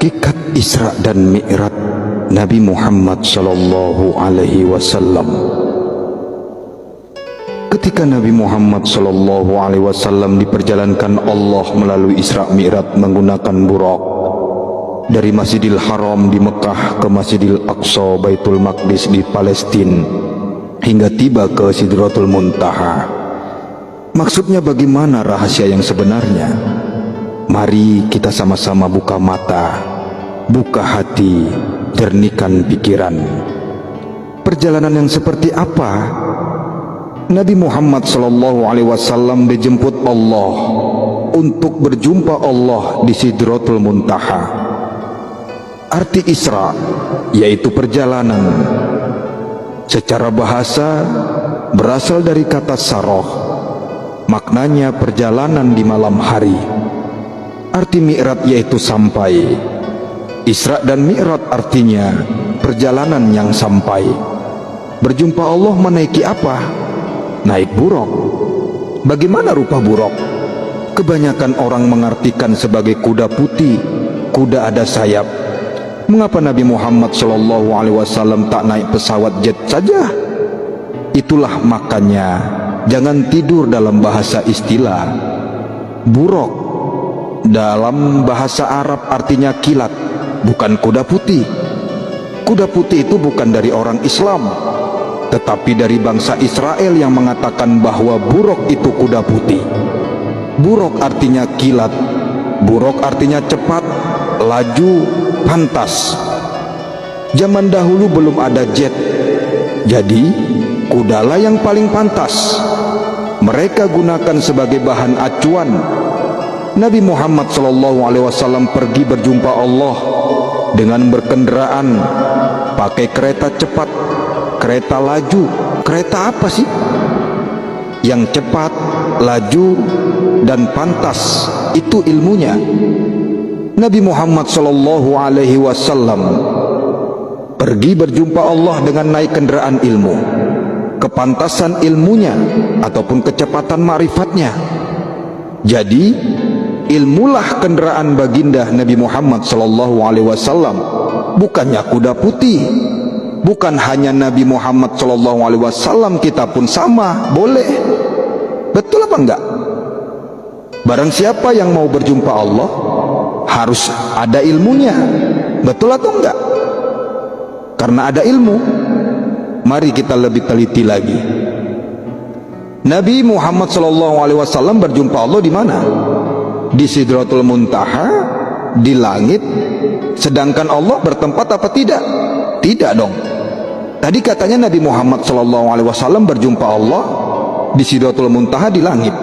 hakikat Isra dan Mi'raj Nabi Muhammad sallallahu alaihi wasallam. Ketika Nabi Muhammad sallallahu alaihi wasallam diperjalankan Allah melalui Isra Mi'raj menggunakan buraq dari Masjidil Haram di Mekah ke Masjidil Aqsa Baitul Maqdis di Palestina hingga tiba ke Sidratul Muntaha. Maksudnya bagaimana rahasia yang sebenarnya? Mari kita sama-sama buka mata, buka hati, jernihkan pikiran. Perjalanan yang seperti apa Nabi Muhammad sallallahu alaihi wasallam dijemput Allah untuk berjumpa Allah di Sidratul Muntaha? Arti Isra yaitu perjalanan. Secara bahasa berasal dari kata saroh, maknanya perjalanan di malam hari. Arti Mi'raj yaitu sampai. Isra dan Mi'raj artinya perjalanan yang sampai. Berjumpa Allah menaiki apa? Naik buraq. Bagaimana rupa buraq? Kebanyakan orang mengartikan sebagai kuda putih, kuda ada sayap. Mengapa Nabi Muhammad SAW tak naik pesawat jet saja? Itulah makanya jangan tidur dalam bahasa istilah. Buraq dalam bahasa Arab artinya kilat, bukan kuda putih. Kuda putih itu bukan dari orang Islam, tetapi dari bangsa Israel yang mengatakan bahwa buraq itu kuda putih. Buraq artinya kilat, buraq artinya cepat, laju, pantas. Zaman dahulu belum ada jet, jadi kudalah yang paling pantas. Mereka gunakan sebagai bahan acuan. Nabi Muhammad SAW pergi berjumpa Allah dengan berkendaraan pakai kereta cepat, kereta laju. Kereta apa sih? Yang cepat, laju, dan pantas, itu ilmunya. Nabi Muhammad SAW pergi berjumpa Allah dengan naik kendaraan ilmu. Kepantasan ilmunya ataupun kecepatan ma'rifatnya. Jadi ilmulah kendaraan baginda Nabi Muhammad SAW, bukannya kuda putih. Bukan hanya Nabi Muhammad SAW, kita pun sama, boleh. Betul apa enggak? Barang siapa yang mau berjumpa Allah harus ada ilmunya. Betul atau enggak? Karena ada ilmu, mari kita lebih teliti lagi. Nabi Muhammad SAW berjumpa Allah di mana? Di Sidratul Muntaha, di langit. Sedangkan Allah bertempat apa tidak? Tidak dong. Tadi katanya Nabi Muhammad SAW berjumpa Allah di Sidratul Muntaha di langit.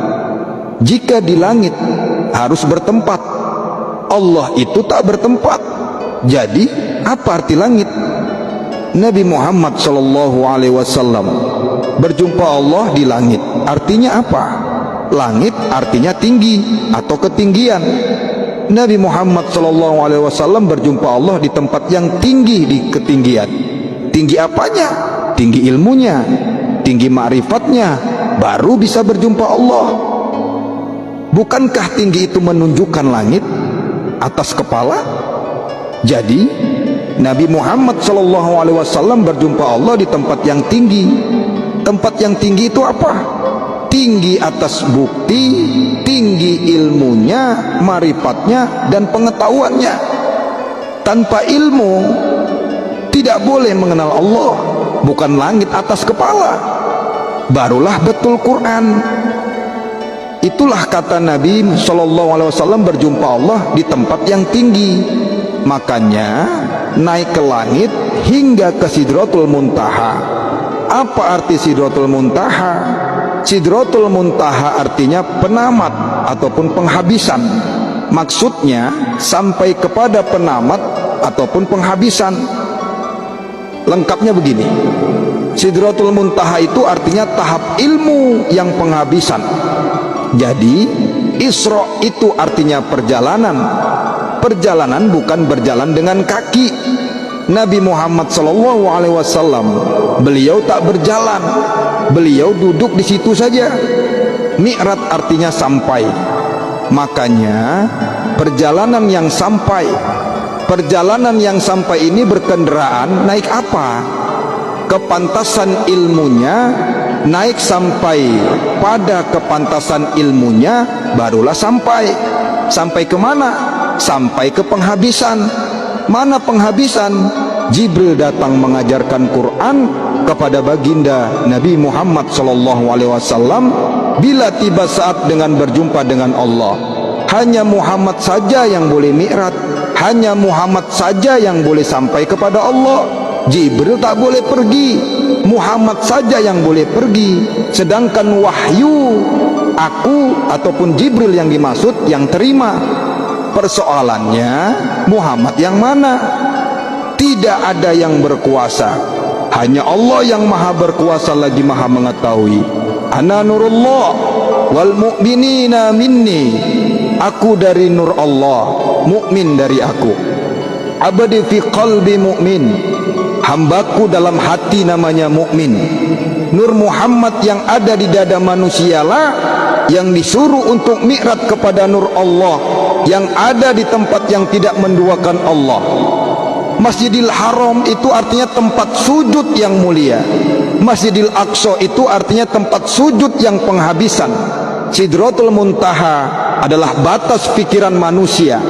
Jika di langit harus bertempat, Allah itu tak bertempat. Jadi apa arti langit? Nabi Muhammad SAW berjumpa Allah di langit. Artinya apa? Langit artinya tinggi atau ketinggian. Nabi Muhammad SAW berjumpa Allah di tempat yang tinggi, di ketinggian. Tinggi apanya? Tinggi ilmunya, tinggi ma'rifatnya, baru bisa berjumpa Allah. Bukankah tinggi itu menunjukkan langit atas kepala? Jadi Nabi Muhammad SAW berjumpa Allah di tempat yang tinggi. Tempat yang tinggi itu apa? Tinggi atas bukti, tinggi ilmunya, ma'rifatnya, dan pengetahuannya. Tanpa ilmu tidak boleh mengenal Allah. Bukan langit atas kepala, barulah betul Quran. Itulah kata Nabi SAW berjumpa Allah di tempat yang tinggi. Makanya naik ke langit hingga ke Sidratul Muntaha. Apa arti Sidratul Muntaha? Sidratul Muntaha artinya penamat ataupun penghabisan. Maksudnya sampai kepada penamat ataupun penghabisan. Lengkapnya begini, Sidratul Muntaha itu artinya tahap ilmu yang penghabisan. Jadi Isra itu artinya perjalanan. Perjalanan bukan berjalan dengan kaki. Nabi Muhammad SAW beliau tak berjalan, beliau duduk di situ saja. Mi'raj artinya sampai. Makanya perjalanan yang sampai, perjalanan yang sampai ini berkendaraan naik apa? Kepantasan ilmunya, naik sampai pada kepantasan ilmunya, barulah sampai. Sampai kemana? Sampai ke penghabisan. Mana penghabisan? Jibril datang mengajarkan Quran kepada baginda Nabi Muhammad SAW. Bila tiba saat dengan berjumpa dengan Allah, hanya Muhammad saja yang boleh mi'raj, hanya Muhammad saja yang boleh sampai kepada Allah. Jibril tak boleh pergi, Muhammad saja yang boleh pergi. Sedangkan wahyu, aku ataupun Jibril yang dimaksud yang terima. Persoalannya, Muhammad yang mana? Tidak ada yang berkuasa, hanya Allah yang maha berkuasa lagi maha mengetahui. Ana nurullah wal mu'minina minni. Aku dari nur Allah, mukmin dari aku. Abadi fi qalbi mu'min. Hambaku dalam hati namanya mukmin. Nur Muhammad yang ada di dada manusialah yang disuruh untuk mi'raj kepada nur Allah, yang ada di tempat yang tidak menduakan Allah. Masjidil Haram itu artinya tempat sujud yang mulia. Masjidil Aqsa itu artinya tempat sujud yang penghabisan. Sidratul Muntaha adalah batas pikiran manusia.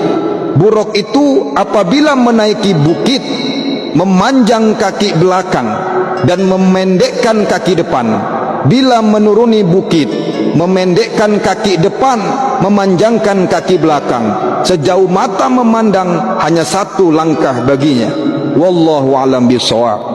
Buruk itu apabila menaiki bukit, memanjang kaki belakang dan memendekkan kaki depan. Bila menuruni bukit, memendekkan kaki depan, memanjangkan kaki belakang. Sejauh mata memandang hanya satu langkah baginya. Wallahu a'lam bishawab.